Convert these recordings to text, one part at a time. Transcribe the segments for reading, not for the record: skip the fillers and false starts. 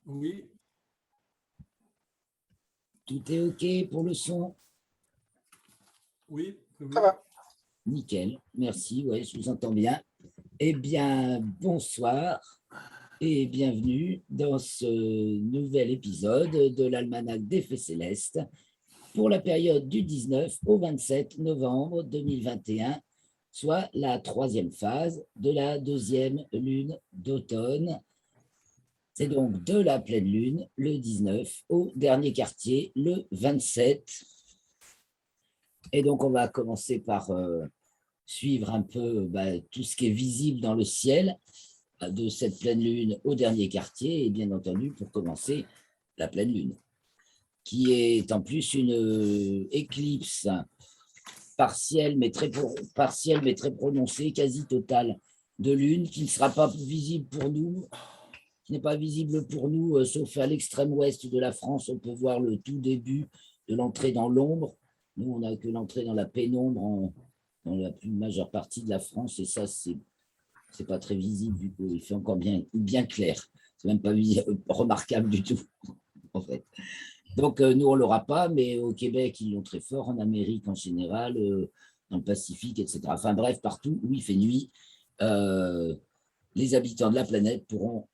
Oui, Tout est OK pour le son? oui, oui, Ça oui. va. Nickel, merci, ouais, je vous entends bien. Eh bien, bonsoir et bienvenue dans ce nouvel épisode de l'Almanach des Fées Célestes pour la période du 19 au 27 novembre 2021, soit la troisième phase de la deuxième lune d'automne. C'est donc de la pleine lune, le 19, au dernier quartier, le 27. Et donc, on va commencer par suivre un peu tout ce qui est visible dans le ciel de cette pleine lune au dernier quartier, et bien entendu, pour commencer, la pleine lune, qui est en plus une éclipse partielle, mais très prononcée, quasi totale, de lune, qui ne sera pas visible pour nous, qui n'est pas visible pour nous, sauf à l'extrême ouest de la France. On peut voir le tout début de l'entrée dans l'ombre. Nous, on n'a que l'entrée dans la pénombre dans la plus majeure partie de la France, et ça, c'est pas très visible, vu qu'il fait encore bien clair. C'est même pas remarquable du tout, en fait. Donc, nous, on l'aura pas, mais au Québec, ils l'ont très fort, en Amérique en général, dans le Pacifique, etc. Enfin bref, partout où il fait nuit, les habitants de la planète pourront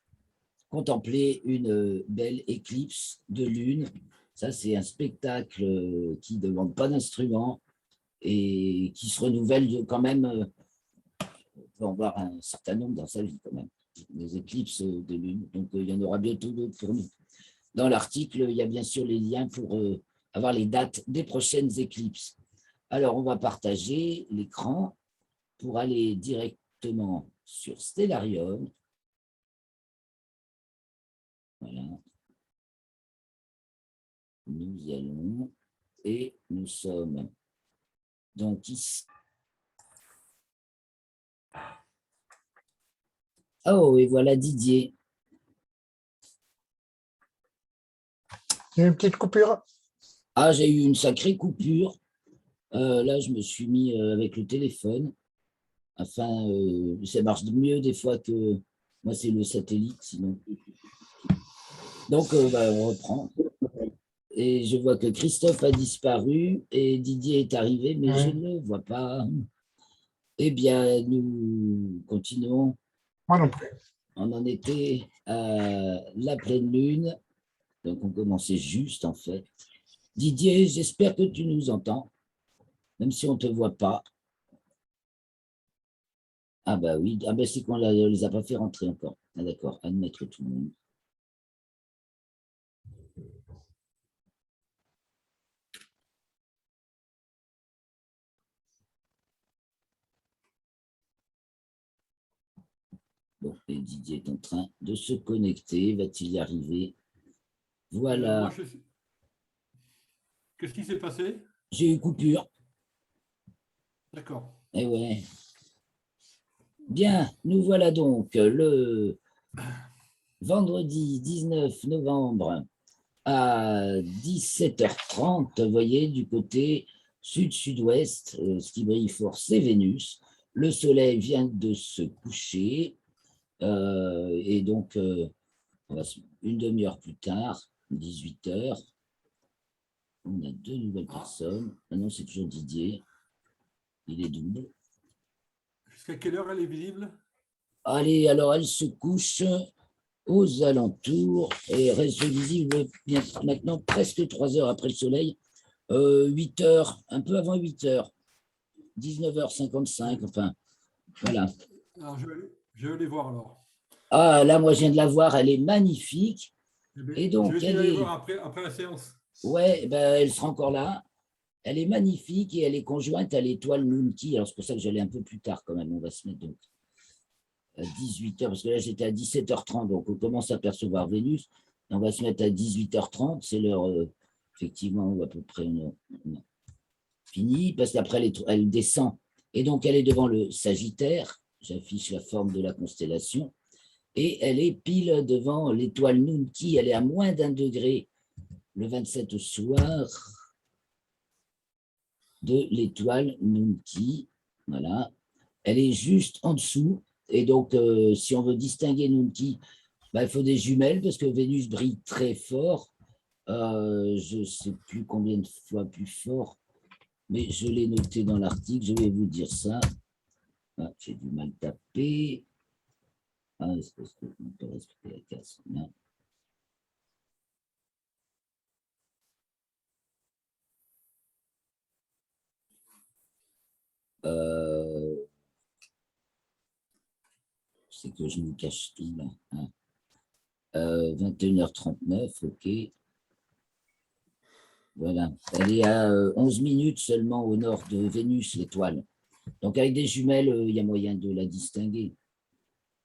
contempler une belle éclipse de lune. Ça, c'est un spectacle qui ne demande pas d'instrument et qui se renouvelle quand même. On peut en voir un certain nombre dans sa vie quand même, des éclipses de lune. Donc, il y en aura bientôt d'autres pour nous. Dans l'article, il y a bien sûr les liens pour avoir les dates des prochaines éclipses. Alors, on va partager l'écran pour aller directement sur Stellarium. Voilà. Nous y allons et nous sommes donc ici. Oh, et voilà Didier. Il y a une petite coupure. Ah, j'ai eu une sacrée coupure. Là, je me suis mis avec le téléphone. Enfin, ça marche mieux des fois que moi, c'est le satellite, sinon. Donc, on reprend. Et je vois que Christophe a disparu et Didier est arrivé, mais je ne le vois pas. Eh bien, nous continuons. Moi non plus. On en était à la pleine lune. Donc, on commençait juste, en fait. Didier, j'espère que tu nous entends, même si on ne te voit pas. Ah bah oui, ah bah c'est qu'on ne les a pas fait rentrer encore. Ah d'accord, admettre tout le monde. Bon, et Didier est en train de se connecter. Va-t-il y arriver? Voilà. Qu'est-ce qui s'est passé? J'ai eu coupure. D'accord. Eh ouais. Bien, nous voilà donc le vendredi 19 novembre à 17h30, vous voyez, du côté sud-sud-ouest, ce qui brille fort, c'est Vénus. Le soleil vient de se coucher, et donc, une demi-heure plus tard, 18h, on a deux nouvelles personnes. Ah non, c'est toujours Didier, il est double. Jusqu'à quelle heure elle est visible? Allez, alors elle se couche aux alentours et reste visible bien maintenant presque 3 heures après le soleil, 8 heures, un peu avant 8 heures, 19h55, enfin, voilà. Alors, je vais aller voir alors. Ah, là, moi, je viens de la voir, elle est magnifique. Eh bien, Et je vais donc, essayer elle d'aller est, voir après la séance. ouais, ben, elle sera encore là. Elle est magnifique et elle est conjointe à l'étoile Moonki. Alors, c'est pour ça que j'allais un peu plus tard quand même. On va se mettre donc à 18h, parce que là, j'étais à 17h30, donc on commence à percevoir Vénus. Et on va se mettre à 18h30, c'est l'heure, effectivement, où à peu près on a fini, parce qu'après, elle descend. Et donc, elle est devant le Sagittaire. J'affiche la forme de la constellation. Et elle est pile devant l'étoile Nunki. Elle est à moins d'1 degré le 27 au soir de l'étoile Nunki. Voilà. Elle est juste en dessous. Et donc, si on veut distinguer Nunki, il faut des jumelles parce que Vénus brille très fort. Je ne sais plus combien de fois plus fort, mais je l'ai noté dans l'article. Je vais vous dire ça. Ah, j'ai du mal taper. Ah, est-ce que on peut respecter la case? Non. C'est que je me cache tout là. 21h39, ok. Voilà. Elle est à 11 minutes seulement au nord de Vénus, l'étoile. Donc, avec des jumelles, il y a moyen de la distinguer.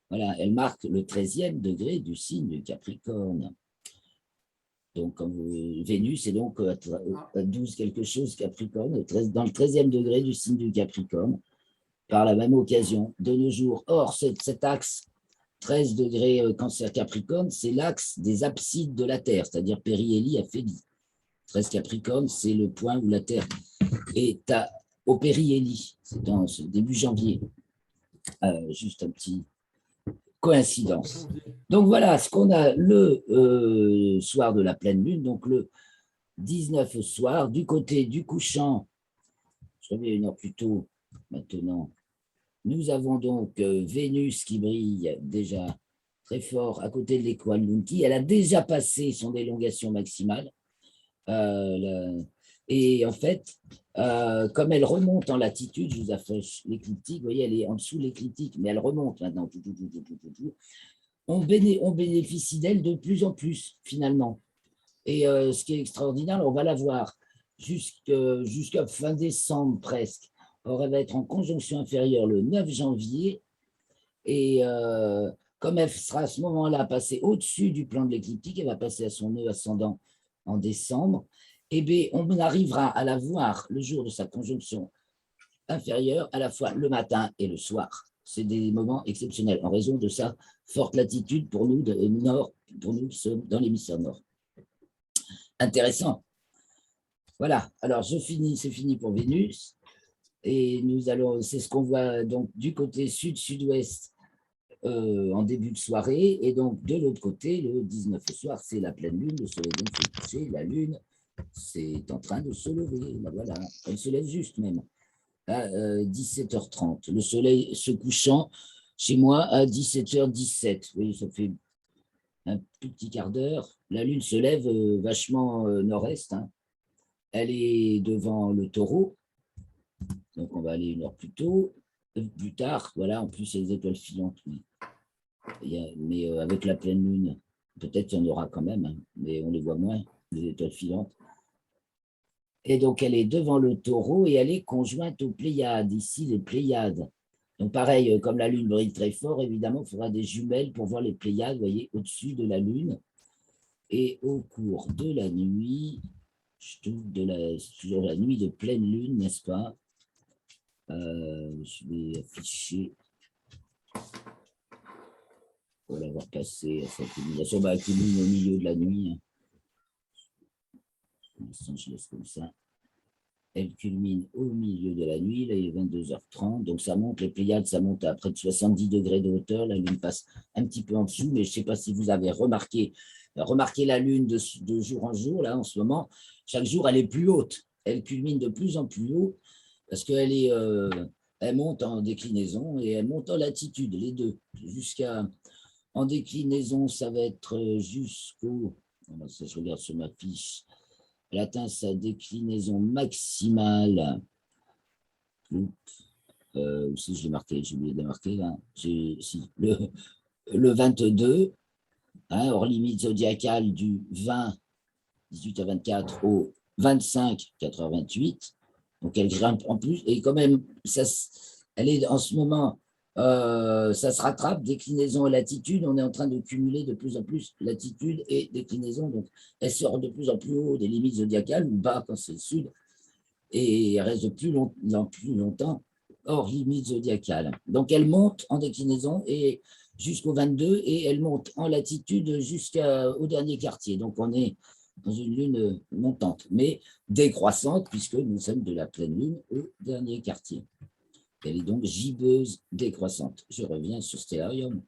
Voilà, elle marque le 13e degré du signe du Capricorne. Donc, Vénus est donc à 12 quelque chose Capricorne, dans le 13e degré du signe du Capricorne, par la même occasion, de nos jours. Or, cet axe 13 degrés Cancer Capricorne, c'est l'axe des absides de la Terre, c'est-à-dire périhélie, aphélie. 13 Capricorne, c'est le point où la Terre est au périhélie. C'est début janvier. Juste un petit coïncidence. Donc voilà ce qu'on a le soir de la pleine lune, donc le 19 au soir, du côté du couchant, je reviens une heure plus tôt maintenant, nous avons donc Vénus qui brille déjà très fort à côté de l'étoile Lunti. Elle a déjà passé son élongation maximale. Et en fait, comme elle remonte en latitude, je vous affiche l'écliptique, vous voyez, elle est en dessous de l'écliptique, mais elle remonte maintenant. On bénéficie d'elle de plus en plus, finalement. Et ce qui est extraordinaire, on va la voir jusqu'à fin décembre presque. Or, elle va être en conjonction inférieure le 9 janvier. Et comme elle sera à ce moment-là passée au-dessus du plan de l'écliptique, elle va passer à son nœud ascendant en décembre, et bien, on arrivera à la voir le jour de sa conjonction inférieure, à la fois le matin et le soir. C'est des moments exceptionnels en raison de sa forte latitude pour nous, pour nous qui sommes dans l'hémisphère nord. Intéressant. Voilà, alors c'est fini pour Vénus. Et nous allons, c'est ce qu'on voit donc du côté sud-sud-ouest en début de soirée. Et donc de l'autre côté, le 19 au soir, c'est la pleine lune, le soleil vient de se coucher, la lune, c'est en train de se lever. Là, voilà, elle se lève juste même à 17h30. Le soleil se couchant chez moi à 17h17. Oui, ça fait un petit quart d'heure. La lune se lève vachement nord-est. Hein. Elle est devant le taureau. Donc, on va aller une heure plus tard. Voilà, en plus, il y a les étoiles filantes. Mais avec la pleine lune, peut-être qu'il y en aura quand même, hein, mais on les voit moins, les étoiles filantes. Et donc, elle est devant le taureau et elle est conjointe aux Pléiades. Ici, les Pléiades. Donc, pareil, comme la lune brille très fort, évidemment, il faudra des jumelles pour voir les Pléiades, vous voyez, au-dessus de la lune. Et au cours de la nuit, toujours la nuit de pleine lune, n'est-ce pas? Je vais afficher. Pour l'avoir passé à cette illumination. Elle culmine au milieu de la nuit. Hein. Pour l'instant, je laisse comme ça. Elle culmine au milieu de la nuit. Là, il est 22h30. Donc, ça monte, les Pléiades, ça monte à près de 70 degrés de hauteur. La Lune passe un petit peu en dessous, mais je ne sais pas si vous avez remarqué la Lune de jour en jour, là, en ce moment. Chaque jour, elle est plus haute. Elle culmine de plus en plus haut parce qu'elle elle monte en déclinaison et elle monte en latitude, les deux, en déclinaison, ça va être jusqu'au... Je regarde sur ma fiche. Elle atteint sa déclinaison maximale. Si je l'ai marqué, j'ai oublié de la marquer là. Le 22, hein, hors limite zodiacale du 20, 18 à 24 au 25, 4h28. Donc elle grimpe en plus. Et quand même, elle est en ce moment... ça se rattrape, déclinaison et latitude, on est en train de cumuler de plus en plus latitude et déclinaison, donc elle sort de plus en plus haut des limites zodiacales, ou bas quand c'est le sud, et elle reste de plus longtemps hors limite zodiacale. Donc elle monte en déclinaison et jusqu'au 22, et elle monte en latitude jusqu'au dernier quartier, donc on est dans une lune montante, mais décroissante, puisque nous sommes de la pleine lune au dernier quartier. Elle est donc gibbeuse décroissante. Je reviens sur Stellarium.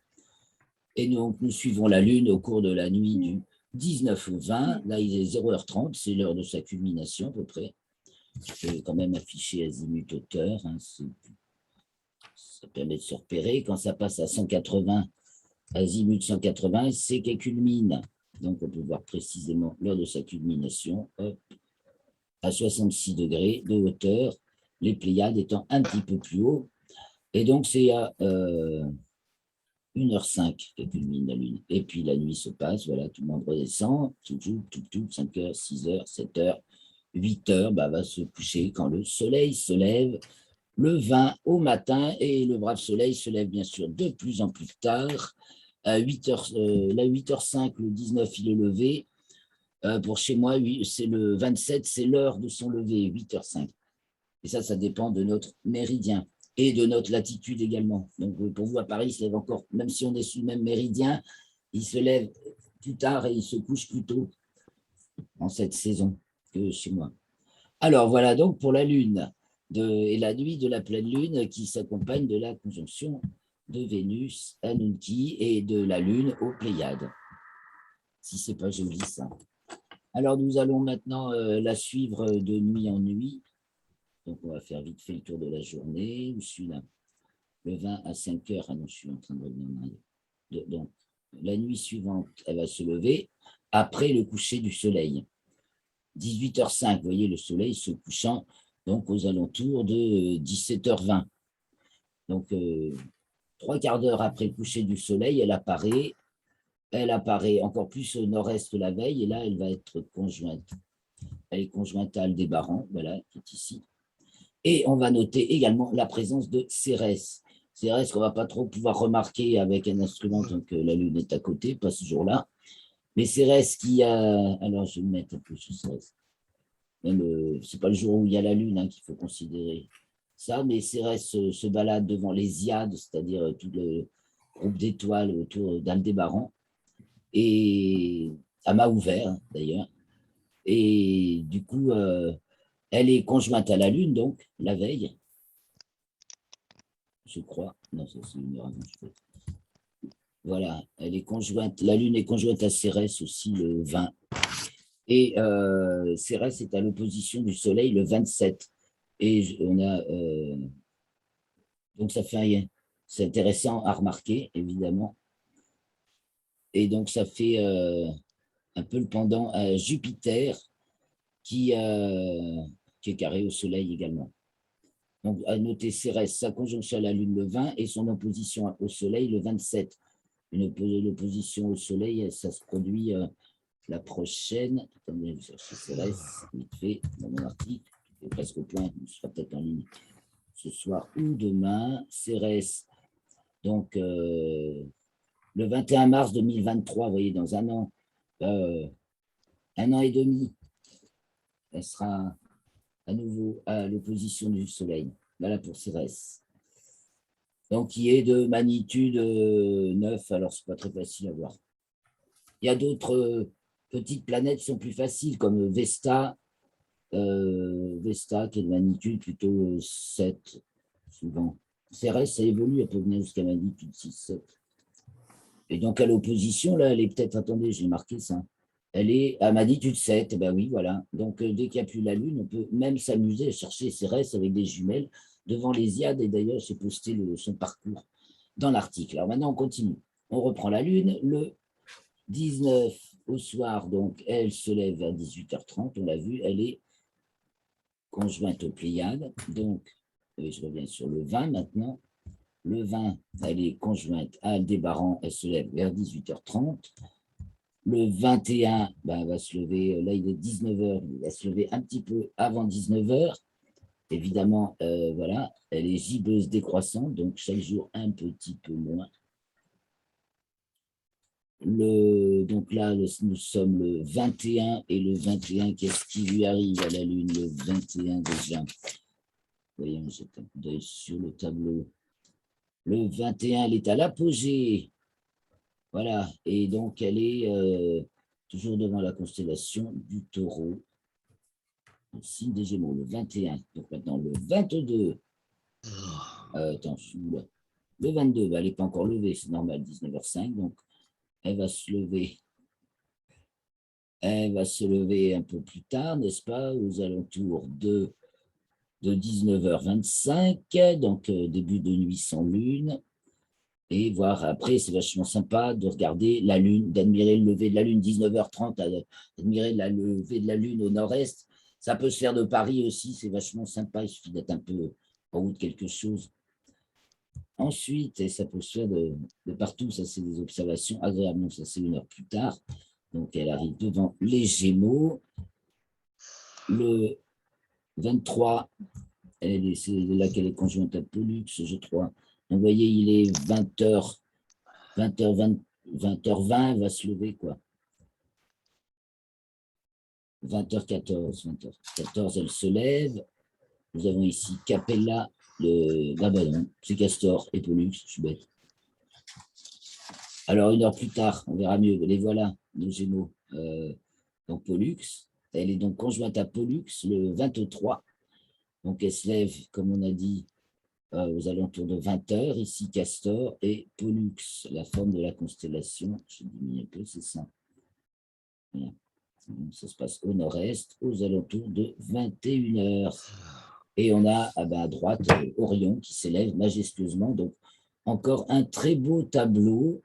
Et donc, nous suivons la Lune au cours de la nuit du 19 au 20. Là, il est 0h30, c'est l'heure de sa culmination à peu près. Je peux quand même afficher azimut hauteur. Hein, ça permet de se repérer. Quand ça passe à 180, azimut 180, c'est qu'elle culmine. Donc, on peut voir précisément l'heure de sa culmination. Hop, à 66 degrés de hauteur, les Pléiades étant un petit peu plus haut. Et donc, c'est à 1h05 qu'elle culmine la Lune. Et puis, la nuit se passe, voilà, tout le monde redescend, tout, 5h, 6h, 7h, 8h, va se coucher quand le soleil se lève, le 20 au matin, et le brave soleil se lève bien sûr de plus en plus tard. À 8h, là, 8h05, le 19, il est levé. Pour chez moi, c'est le 27, c'est l'heure de son lever, 8h05. Et ça dépend de notre méridien et de notre latitude également. Donc, pour vous, à Paris, il se lève encore, même si on est sous le même méridien, il se lève plus tard et il se couche plus tôt en cette saison que chez moi. Alors, voilà donc pour la Lune et la nuit de la pleine Lune qui s'accompagne de la conjonction de Vénus à Nunki et de la Lune aux Pléiades. Si ce n'est pas joli, ça. Alors, nous allons maintenant la suivre de nuit en nuit. Donc, on va faire vite fait le tour de la journée. Je suis là, le 20 à 5h. Ah non, je suis en train de revenir en arrière. Donc, la nuit suivante, elle va se lever après le coucher du soleil. 18h05, vous voyez, le soleil se couchant donc aux alentours de 17h20. Donc, 3/4 d'heure après le coucher du soleil, elle apparaît encore plus au nord-est que la veille, et là, elle va être conjointe. Elle est conjointe à Aldébaran, voilà, qui est ici. Et on va noter également la présence de Cérès. Cérès qu'on ne va pas trop pouvoir remarquer avec un instrument, donc la Lune est à côté, pas ce jour-là. Mais Cérès qui a... Alors, je vais me mettre un peu sur Cérès. Ce n'est pas le jour où il y a la Lune qu'il faut considérer ça, mais Cérès se balade devant les Hyades, c'est-à-dire tout le groupe d'étoiles autour d'Aldébaran, et à mât ouvert d'ailleurs. Et du coup, elle est conjointe à la Lune, donc, la veille, je crois. Non, ça c'est une heure avant, je crois. Voilà, elle est conjointe, la Lune est conjointe à Cérès aussi le 20. Et Cérès est à l'opposition du Soleil le 27. Et on a... donc ça fait rien. C'est intéressant à remarquer, évidemment. Et donc ça fait un peu le pendant à Jupiter qui est carré au Soleil également. Donc, à noter Cérès, sa conjonction à la Lune le 20 et son opposition au Soleil le 27. L'opposition au Soleil, ça se produit la prochaine. Attendez, je vais chercher Cérès, vite fait, dans mon article, qui est presque au point, il sera peut-être en ligne ce soir ou demain. Cérès, donc le 21 mars 2023, vous voyez, dans un an et demi, elle sera à nouveau à l'opposition du Soleil. Voilà pour Cérès. Donc, qui est de magnitude 9, alors c'est pas très facile à voir. Il y a d'autres petites planètes qui sont plus faciles, comme Vesta, Vesta qui est de magnitude plutôt 7, souvent. Cérès, ça évolue, elle peut venir jusqu'à magnitude 6, 7. Et donc, à l'opposition, là, elle est peut-être, attendez, j'ai marqué ça, elle est à magnitude 7, ben oui, voilà. Donc, dès qu'il n'y a plus la Lune, on peut même s'amuser à chercher Cérès avec des jumelles devant les Hyades, et d'ailleurs, j'ai posté son parcours dans l'article. Alors maintenant, on continue. On reprend la Lune, le 19 au soir, donc, elle se lève à 18h30, on l'a vu, elle est conjointe aux Pléiades, donc, je reviens sur le 20 maintenant. Le 20, elle est conjointe à Aldébaran, elle se lève vers 18h30. Le 21, elle va se lever, là il est 19h, elle va se lever un petit peu avant 19h. Évidemment, voilà, elle est gibbeuse décroissante, donc chaque jour un petit peu moins. Donc là, nous sommes le 21, et le 21, qu'est-ce qui lui arrive à la Lune, le 21 déjà? Voyons, j'ai un coup d'œil sur le tableau. Le 21, elle est à l'apogée. Voilà, et donc elle est toujours devant la constellation du Taureau, le signe des Gémeaux, le 21. Donc maintenant, le 22. Attends, je suis où là? Le 22, elle n'est pas encore levée, c'est normal, 19h05, donc elle va se lever. Elle va se lever un peu plus tard, n'est-ce pas, aux alentours de 19h25, donc début de nuit sans lune. Et voir après, c'est vachement sympa de regarder la lune, d'admirer le lever de la lune, 19h30, d'admirer la levée de la lune au nord-est. Ça peut se faire de Paris aussi, c'est vachement sympa, il suffit d'être un peu en haut de quelque chose. Ensuite, et ça peut se faire de partout, ça c'est des observations agréables, ça c'est 1 heure plus tard. Donc elle arrive devant les Gémeaux. Le 23, c'est là qu'elle est conjointe à Pollux, je crois. Donc vous voyez, il est 20h, 20h20, 20h20, elle va se lever, quoi. 20h14, 20h14, elle se lève. Nous avons ici Capella, c'est Castor et Pollux, je suis bête. Alors, 1 heure plus tard, on verra mieux. Les voilà, nos Gémeaux. Donc, Pollux, elle est donc conjointe à Pollux le 23. Donc, elle se lève, comme on a dit, aux alentours de 20h. Ici, Castor et Pollux, la forme de la constellation. Je diminue un peu, c'est ça. Voilà. Ça se passe au nord-est, aux alentours de 21h. Et on a à droite Orion qui s'élève majestueusement. Donc, encore un très beau tableau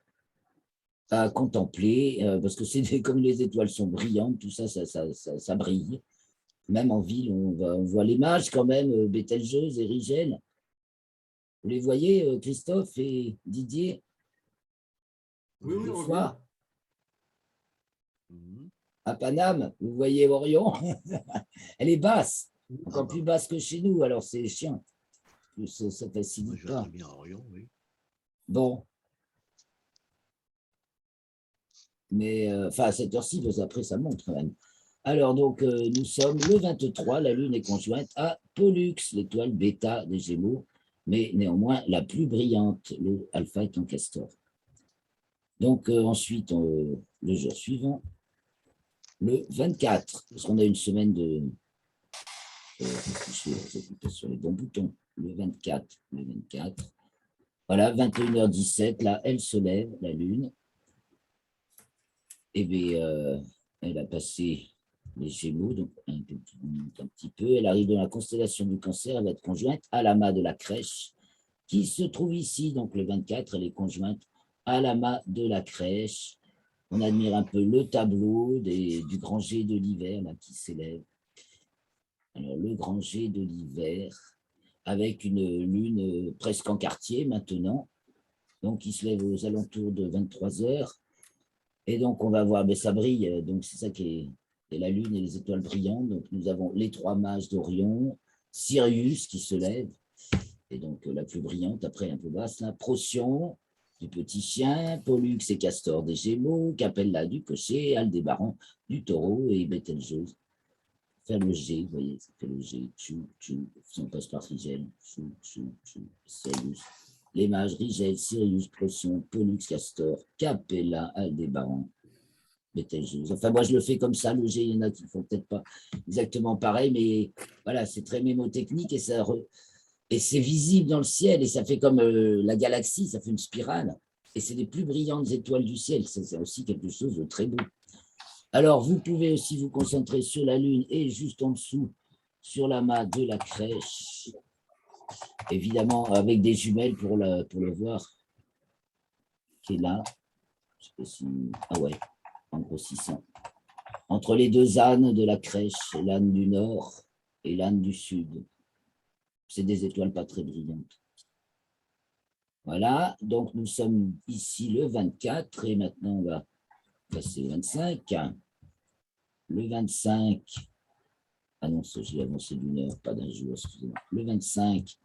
à contempler, parce que c'est comme les étoiles sont brillantes, tout ça, ça brille. Même en ville, on voit les mages quand même, Bételgeuse et Rigel. Vous les voyez, Christophe et Didier? Oui, oui, Le on soir, Mhm. à Paname, vous voyez Orion? Elle est basse, voit. encore plus basse que chez nous, alors c'est chiant. Ça Moi, facilite je vois pas. très bien Orion, oui. Bon, mais enfin à cette heure-ci, parce qu'après ça monte quand même. Alors donc nous sommes le 23, la Lune est conjointe à Pollux, l'étoile bêta des Gémeaux, mais néanmoins la plus brillante, le Alpha est en Castor. Donc ensuite, le jour suivant, le 24, parce qu'on a une semaine de... je sur les bons boutons. Le 24, le 24. Voilà, 21h17, là, elle se lève, la Lune. Et bien, elle a passé les Gémeaux, donc un petit peu. Elle arrive dans la constellation du Cancer, elle va être conjointe à l'amas de la crèche, qui se trouve ici, donc le 24, elle est conjointe à l'amas de la crèche. On admire un peu le tableau du grand jet de l'hiver là, qui s'élève. Alors, le grand jet de l'hiver, avec une lune presque en quartier maintenant, donc il se lève aux alentours de 23h. Et donc, on va voir, mais ça brille, donc c'est ça qui est la lune et les étoiles brillantes. Donc, nous avons les 3 mages d'Orion, Sirius qui se lève, et donc la plus brillante, après un peu basse, là, Procyon du petit chien, Pollux et Castor des Gémeaux, Capella du cocher, Aldébaran du taureau et Bételgeuse. Faire le G, vous voyez, ça fait le G, si on passe par Rigel, Sirius. Les mages, Rigel, Sirius, Procyon, Pollux, Castor, Capella, Aldébaran, Bételgeuse. Enfin, moi, je le fais comme ça, le G, il y en a qui ne font peut-être pas exactement pareil, mais voilà, c'est très mémotechnique et et c'est visible dans le ciel et ça fait comme la galaxie, ça fait une spirale. Et c'est les plus brillantes étoiles du ciel, c'est aussi quelque chose de très beau. Alors, vous pouvez aussi vous concentrer sur la Lune et juste en dessous, sur l'amas de la crèche. Évidemment, avec des jumelles pour le voir, qui est là. Je sais pas si... Ah ouais, en grossissant. Entre les 2 ânes de la crèche, l'âne du nord et l'âne du sud. C'est des étoiles pas très brillantes. Voilà, donc nous sommes ici le 24 et maintenant on va passer le 25. Le 25, ah non, j'ai avancé d'une heure, pas d'un jour, excusez-moi. Le 25,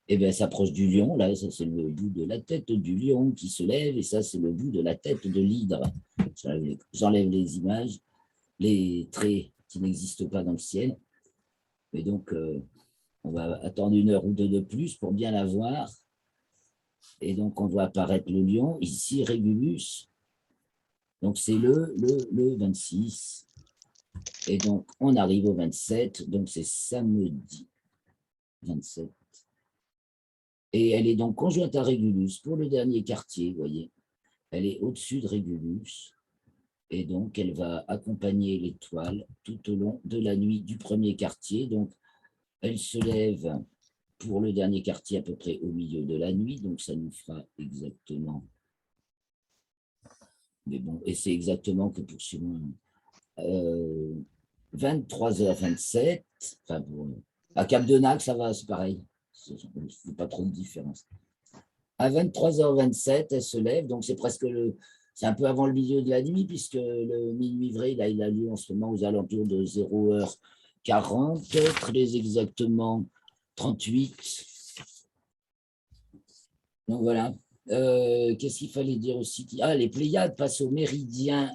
eh bien, s'approche du lion, là, ça c'est le bout de la tête du lion qui se lève et ça c'est le bout de la tête de l'hydre. J'enlève les images, les traits qui n'existent pas dans le ciel. Et donc, on va attendre 1 heure ou 2 de plus pour bien la voir. Et donc, on voit apparaître le lion, ici, Régulus. Donc, c'est le 26. Et donc, on arrive au 27. Donc, c'est samedi 27. Et elle est donc conjointe à Régulus pour le dernier quartier, vous voyez. Elle est au-dessus de Régulus. Et donc, elle va accompagner l'étoile tout au long de la nuit du premier quartier. Donc, elle se lève pour le dernier quartier à peu près au milieu de la nuit. Donc, ça nous fera exactement... Mais bon, et c'est exactement que pour Simon, 23h27. Enfin, à Cap-de-Nac, ça va, c'est pareil. Il ne faut pas trop de différence. À 23h27, elle se lève. Donc, c'est presque c'est un peu avant le milieu de la nuit, puisque le minuit vrai, là, il a lieu en ce moment aux alentours de 0h40, très exactement 38. Donc voilà. Qu'est-ce qu'il fallait dire aussi? Ah, les Pléiades passent au méridien,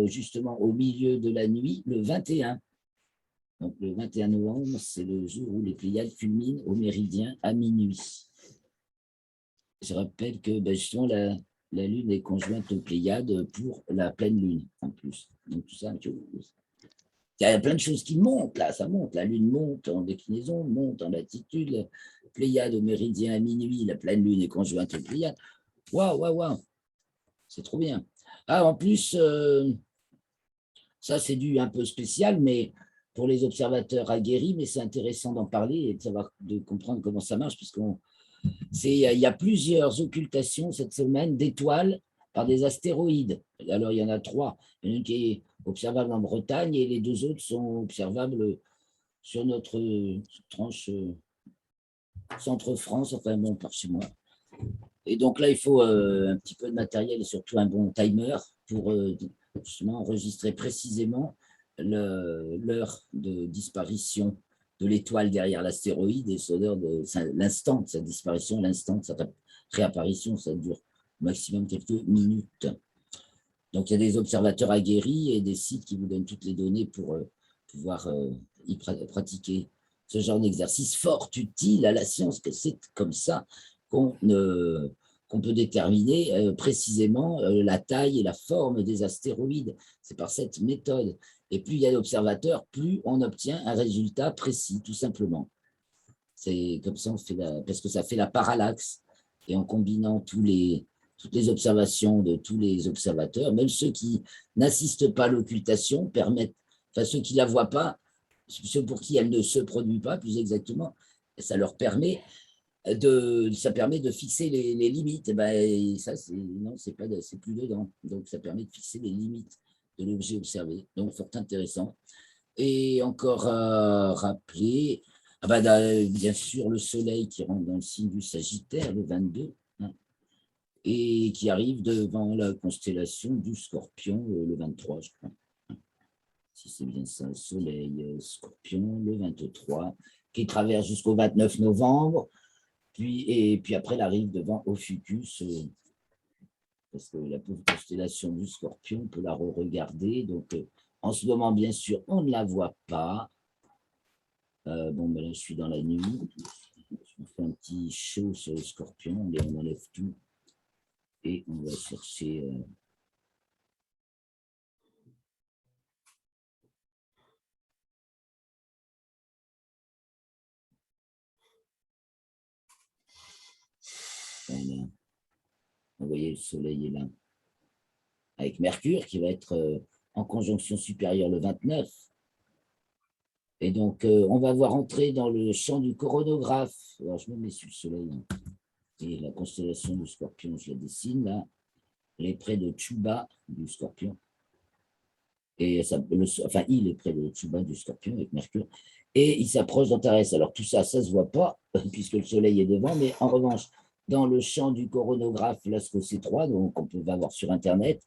justement au milieu de la nuit, le 21. Donc le 21 novembre, c'est le jour où les Pléiades culminent au méridien à minuit. Je rappelle que justement, la Lune est conjointe aux Pléiades pour la pleine Lune, en plus. Donc tout ça, il y a plein de choses qui montent, là, ça monte. La Lune monte en déclinaison, monte en latitude. La Pléiade au méridien à minuit, la pleine Lune est conjointe aux Pléiades. Waouh, waouh, waouh, c'est trop bien. Ah, en plus, ça, c'est du un peu spécial, mais pour les observateurs aguerris, mais c'est intéressant d'en parler et de savoir, de comprendre comment ça marche, puisqu'on il y a plusieurs occultations cette semaine d'étoiles par des astéroïdes. Alors, il y en a 3. Il y en a une qui est observable en Bretagne et les 2 autres sont observables sur notre tranche centre-France, enfin bon, par chez moi. Et donc là, il faut un petit peu de matériel et surtout un bon timer pour justement enregistrer précisément l'heure de disparition de l'étoile derrière l'astéroïde et l'instant de sa disparition, l'instant de sa réapparition, ça dure au maximum quelques minutes. Donc il y a des observateurs aguerris et des sites qui vous donnent toutes les données pour pouvoir y pratiquer ce genre d'exercice fort utile à la science, que c'est comme ça qu'on peut déterminer précisément la taille et la forme des astéroïdes. C'est par cette méthode. Et plus il y a d'observateurs, plus on obtient un résultat précis, tout simplement. C'est comme ça, parce que ça fait la parallaxe. Et en combinant toutes les observations de tous les observateurs, même ceux qui n'assistent pas à l'occultation, permettent, enfin ceux qui ne la voient pas, ceux pour qui elle ne se produit pas, plus exactement, ça leur permet de fixer les limites. Et ça, c'est plus dedans. Donc, ça permet de fixer les limites de l'objet observé. Donc, fort intéressant. Et encore à rappeler, bien sûr, le Soleil qui rentre dans le signe du Sagittaire, le 22, hein, et qui arrive devant la constellation du Scorpion, le 23, je crois. Si c'est bien ça, Soleil, Scorpion, le 23, qui traverse jusqu'au 29 novembre. Et puis après, elle arrive devant Ophiuchus, parce que la pauvre constellation du Scorpion, on peut la re-regarder. Donc, en ce moment, bien sûr, on ne la voit pas. Là, je suis dans la nuit. Je fais un petit show sur le Scorpion. Et on enlève tout. Et on va chercher... Voilà. Vous voyez, le Soleil est là. Avec Mercure, qui va être en conjonction supérieure le 29. Et donc, on va voir entrer dans le champ du coronographe. Alors, je me mets sur le Soleil. Hein. Et la constellation du Scorpion, je la dessine là. Elle est près de Tchouba du Scorpion. Et il est près de Tchouba du Scorpion avec Mercure. Et il s'approche d'Antares. Alors, tout ça, ça ne se voit pas, puisque le Soleil est devant. Mais en revanche, dans le champ du coronographe Lascaux C3, donc on peut voir sur Internet,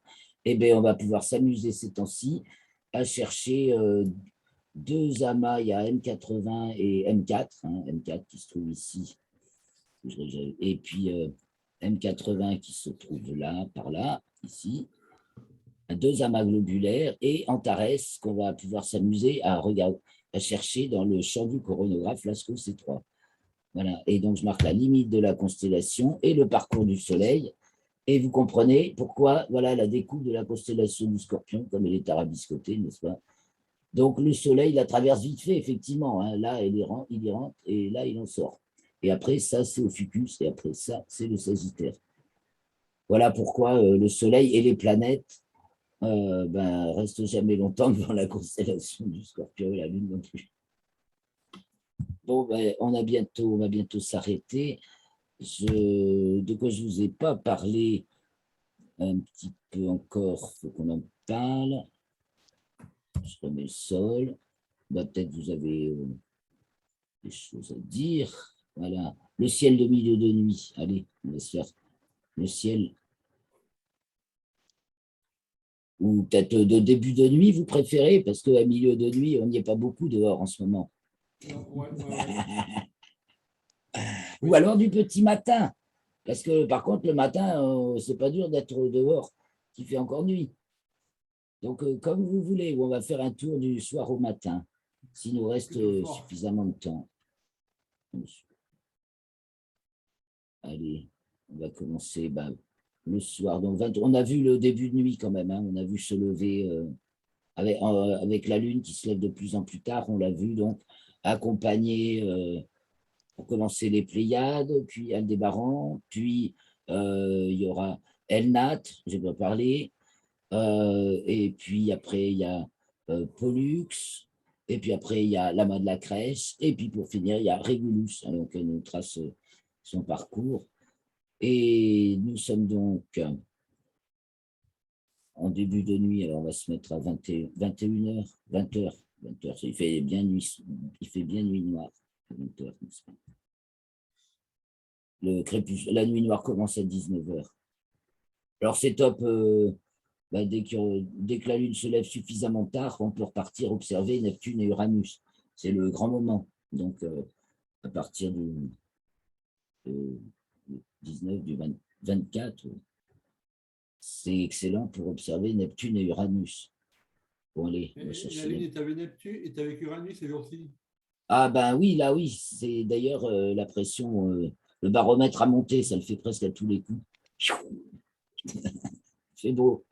on va pouvoir s'amuser ces temps-ci à chercher 2 amas, il y a M80 et M4, hein, M4 qui se trouve ici, et puis M80 qui se trouve là, par là, ici, 2 amas globulaires, et Antares qu'on va pouvoir s'amuser à chercher dans le champ du coronographe Lascaux C3. Voilà, et donc je marque la limite de la constellation et le parcours du Soleil, et vous comprenez pourquoi, voilà, la découpe de la constellation du Scorpion, comme elle est arabiscotée, n'est-ce pas? Donc, le Soleil la traverse vite fait, effectivement. Hein. Là, il y rentre et là, il en sort. Et après, ça, c'est Ophiuchus. Et après, ça, c'est le Sagittaire. Voilà pourquoi le Soleil et les planètes restent jamais longtemps devant la constellation du Scorpion et la Lune non plus. Bon, on va bientôt s'arrêter. De quoi je ne vous ai pas parlé un petit peu encore, il faut qu'on en parle. Je remets le sol. Peut-être vous avez des choses à dire. Voilà. Le ciel de milieu de nuit. Allez, on va se faire le ciel. Ou peut-être de début de nuit, vous préférez, parce qu'à milieu de nuit, on n'y est pas beaucoup dehors en ce moment. Ouais. Ou alors du petit matin. Parce que par contre, le matin, c'est pas dur d'être dehors, il fait encore nuit. Donc, comme vous voulez, on va faire un tour du soir au matin, s'il nous reste suffisamment de temps. Allez, on va commencer le soir. Donc, on a vu le début de nuit quand même, hein, on a vu se lever avec la lune qui se lève de plus en plus tard, on l'a vu donc accompagné pour commencer les Pléiades, puis Aldébaran, puis il y aura Elnat, j'ai pas parlé, et puis après il y a Pollux, et puis après il y a l'amas de la crèche, et puis pour finir il y a Régulus, hein, donc elle nous trace son parcours. Et nous sommes donc en début de nuit, alors on va se mettre à 21h, 20h, 20h, il fait bien nuit noire, 20h, la nuit noire commence à 19h. Alors c'est top, dès que la Lune se lève suffisamment tard, on peut repartir observer Neptune et Uranus. C'est le grand moment. Donc à partir du 19, du 24, c'est excellent pour observer Neptune et Uranus. Bon, allez, on va chercher. La Lune est avec Neptune, est avec Uranus ces jours-ci. Ah ben oui, là oui, c'est d'ailleurs la pression, le baromètre a monté, ça le fait presque à tous les coups. C'est beau,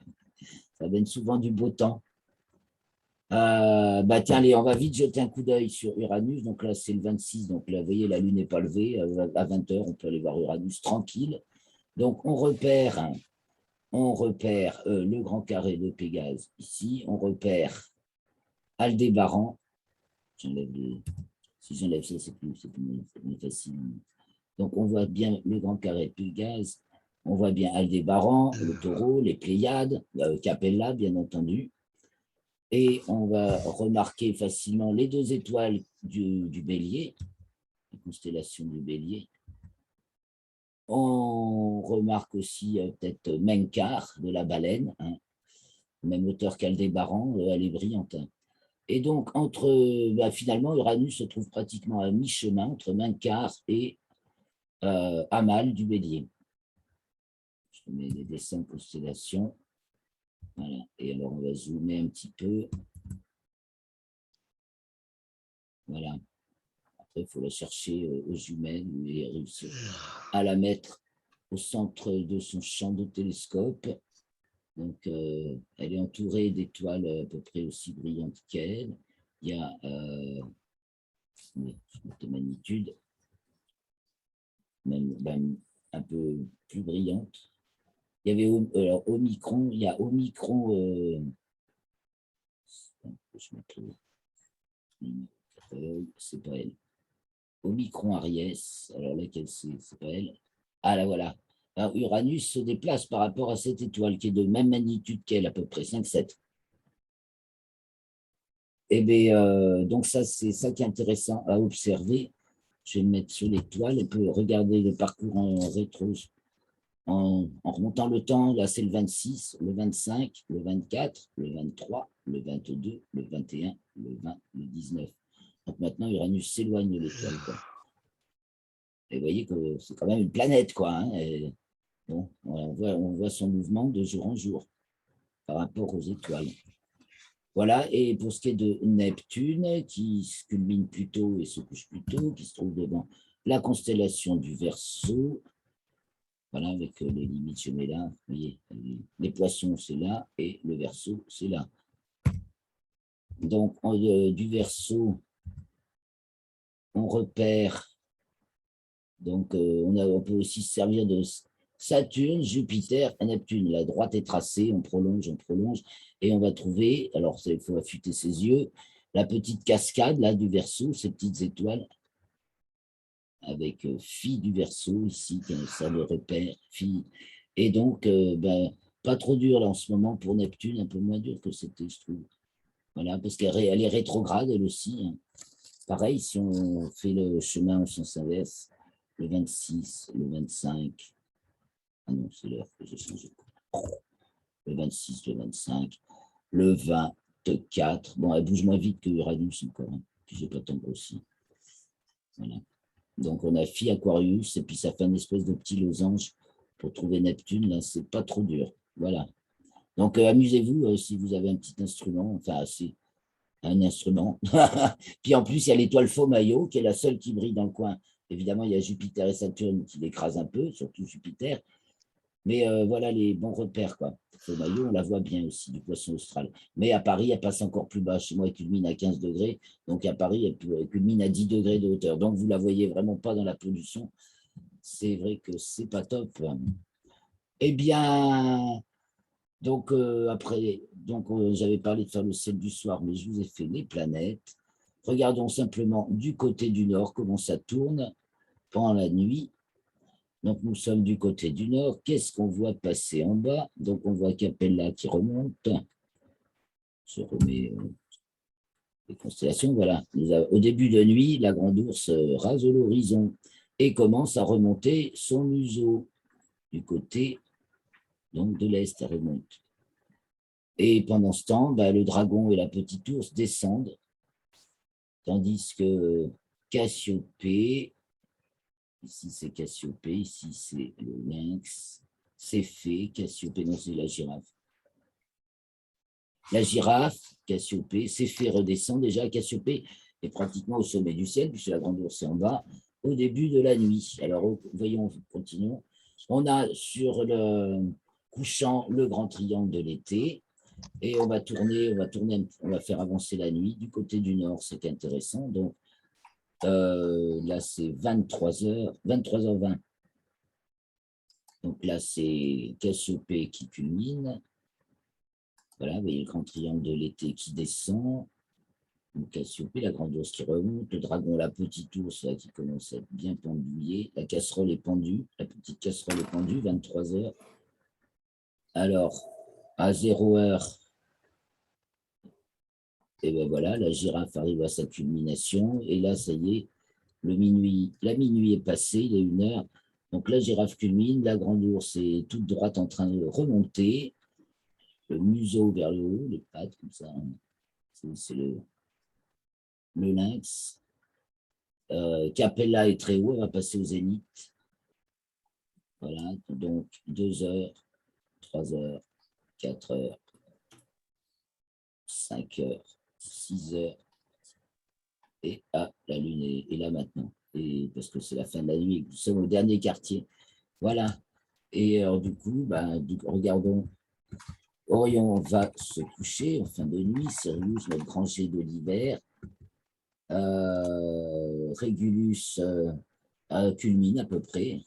ça donne souvent du beau temps. Tiens, allez, on va vite jeter un coup d'œil sur Uranus. Donc là, c'est le 26. Donc là, vous voyez, la Lune n'est pas levée. À 20h, on peut aller voir Uranus tranquille. Donc, on repère le grand carré de Pégase ici. On repère Aldébaran. Si j'enlève ça, c'est plus facile. Donc, on voit bien le grand carré de Pégase. On voit bien Aldébaran, le taureau, les Pléiades, Capella, bien entendu. Et on va remarquer facilement les deux étoiles du bélier, la constellation du bélier. On remarque aussi peut-être Menkar de la baleine, hein, même hauteur qu'Aldébaran, elle est brillante. Hein. Et donc, finalement, Uranus se trouve pratiquement à mi-chemin entre Menkar et Amal du bélier. Je mets les dessins de constellation. Voilà. Et alors, on va zoomer un petit peu. Voilà. Après, il faut la chercher aux jumelles et réussir à la mettre au centre de son champ de télescope. Donc, elle est entourée d'étoiles à peu près aussi brillantes qu'elle. Il y a de magnitude, même un peu plus brillante. Il y avait alors, Omicron, il y a Omicron, je me trouve, c'est pas elle. Omicron Aries, alors laquelle c'est pas elle. Ah là voilà. Alors, Uranus se déplace par rapport à cette étoile qui est de même magnitude qu'elle, à peu près 5-7. Eh bien, donc ça, c'est ça qui est intéressant à observer. Je vais me mettre sur l'étoile et peut regarder le parcours en rétro, en remontant le temps. Là, c'est le 26, le 25, le 24, le 23, le 22, le 21, le 20, le 19. Donc maintenant, Uranus s'éloigne de l'étoile. Et vous voyez que c'est quand même une planète, quoi. Hein, et, bon, on voit son mouvement de jour en jour par rapport aux étoiles. Voilà, et pour ce qui est de Neptune, qui se culmine plus tôt et se couche plus tôt, qui se trouve devant la constellation du Verseau, voilà, avec les limites, je mets là, vous voyez, les poissons, c'est là, et le Verseau, c'est là. Donc, du Verseau, on repère Donc, on peut aussi se servir de Saturne, Jupiter et Neptune. La droite est tracée, on prolonge, et on va trouver, alors il faut affûter ses yeux, la petite cascade là du Verseau, ces petites étoiles, avec Phi du Verseau ici, ça le repère, Phi. Et donc, pas trop dur là en ce moment pour Neptune, un peu moins dur que c'était, je trouve. Voilà, parce qu'elle est rétrograde elle aussi, hein. Pareil, si on fait le chemin en sens inverse, le 26, le 25, ah non, c'est l'heure que j'ai changé. Le 26, le 25, le 24. Bon, elle bouge moins vite que Uranus encore, hein. Puis j'ai pas tant grossi. Voilà. Donc on a Phi Aquarius, et puis ça fait une espèce de petit losange pour trouver Neptune. Là, c'est pas trop dur. Voilà. Donc amusez-vous si vous avez un petit instrument, enfin, c'est un instrument. Puis en plus, il y a l'étoile Faux-Maillot, qui est la seule qui brille dans le coin. Évidemment, il y a Jupiter et Saturne qui l'écrasent un peu, surtout Jupiter. Mais voilà les bons repères, quoi. Faux-Maillot, on la voit bien aussi, du poisson austral. Mais à Paris, elle passe encore plus bas. Chez moi, elle culmine à 15 degrés. Donc à Paris, elle culmine à 10 degrés de hauteur. Donc vous ne la voyez vraiment pas dans la pollution. C'est vrai que c'est pas top. Eh bien, donc après, j'avais parlé de faire le ciel du soir, mais je vous ai fait les planètes. Regardons simplement du côté du nord comment ça tourne pendant la nuit. Donc nous sommes du côté du nord. Qu'est-ce qu'on voit passer en bas? Donc on voit Capella qui remonte. Je remets les constellations. Voilà. Au début de nuit, la grande ours rase l'horizon et commence à remonter son museau du côté donc, de l'est. Elle remonte. Et pendant ce temps, le dragon et la petite ours descendent, tandis que Cassiopée, ici c'est Cassiopée, ici c'est le lynx, c'est fait, Cassiopée, non c'est la girafe. La girafe, Cassiopée, c'est fait redescend déjà, Cassiopée est pratiquement au sommet du ciel, puisque la grande ours est en bas, au début de la nuit. Alors voyons, continuons. On a sur le couchant le grand triangle de l'été, et on va tourner, on va faire avancer la nuit du côté du nord, c'est intéressant. Donc là, c'est 23h, 23h20. Donc là, c'est Cassiopée qui culmine. Voilà, vous voyez le grand triangle de l'été qui descend. Donc Cassiopée, la grande ours qui remonte, le dragon, la petite ours là, qui commence à être bien pendouillée. La casserole est pendue, la petite casserole est pendue, 23h. Alors, à 0h, et ben voilà, la girafe arrive à sa culmination. Et là, ça y est, la minuit est passée, il est 1h. Donc la girafe culmine, la grande ours est toute droite en train de remonter, le museau vers le haut, les pattes comme ça. C'est le lynx. Capella est très haut, elle va passer au zénith. Voilà, donc 2h, 3h, 4h, 5h, 6h. Et la lune est là maintenant. Et parce que c'est la fin de la nuit, nous sommes au dernier quartier. Voilà. Et alors, du coup, regardons. Orion va se coucher en fin de nuit. Sirius, notre grand jet de l'hiver. Régulus culmine à peu près.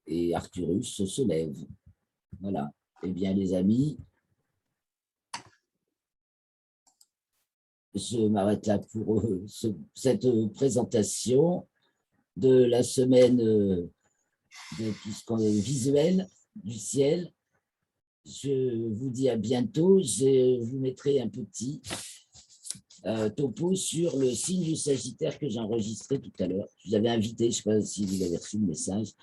Et Arcturus se lève. Voilà. Eh bien, les amis, je m'arrête là pour cette présentation de la semaine puisqu'on est visuel du ciel. Je vous dis à bientôt. Je vous mettrai un petit topo sur le signe du Sagittaire que j'ai enregistré tout à l'heure. Je vous avais invité, je ne sais pas si vous avez reçu le message.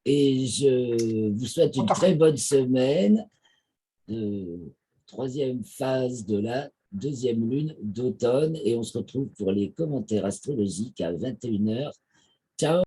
Et je vous souhaite une très bonne semaine de troisième phase de la deuxième lune d'automne. Et on se retrouve pour les commentaires astrologiques à 21h. Ciao!